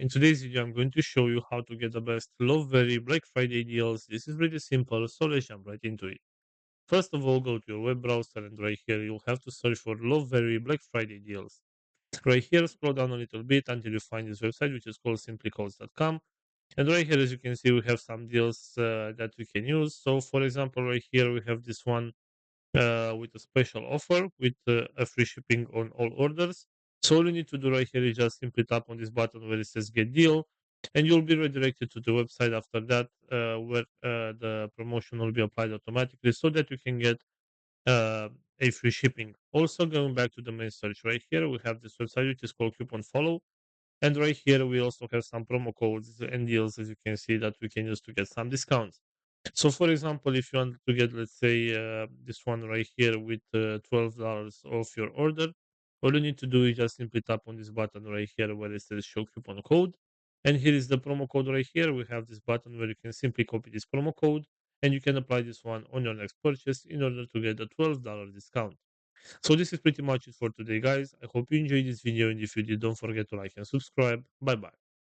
In today's video, I'm going to show you how to get the best Lovevery Black Friday deals. This is really simple, so let's jump right into it. First of all, go to your web browser and right here you'll have to search for Lovevery Black Friday deals. Right here, scroll down a little bit until you find this website, which is called simplycodes.com. And right here, as you can see, we have some deals that we can use. So, for example, right here we have this one with a special offer with a free shipping on all orders. So all you need to do right here is just simply tap on this button where it says get deal, and you'll be redirected to the website after that where the promotion will be applied automatically so that you can get a free shipping. Also, going back to the main search right here, we have this website which is called Coupon Follow. And right here, we also have some promo codes and deals, as you can see, that we can use to get some discounts. So, for example, if you want to get, let's say, this one right here with $12 off your order, all you need to do is just simply tap on this button right here where it says show coupon code. And here is the promo code right here. We have this button where you can simply copy this promo code and you can apply this one on your next purchase in order to get a $12 discount. So this is pretty much it for today, guys. I hope you enjoyed this video, and if you did, don't forget to like and subscribe. Bye bye.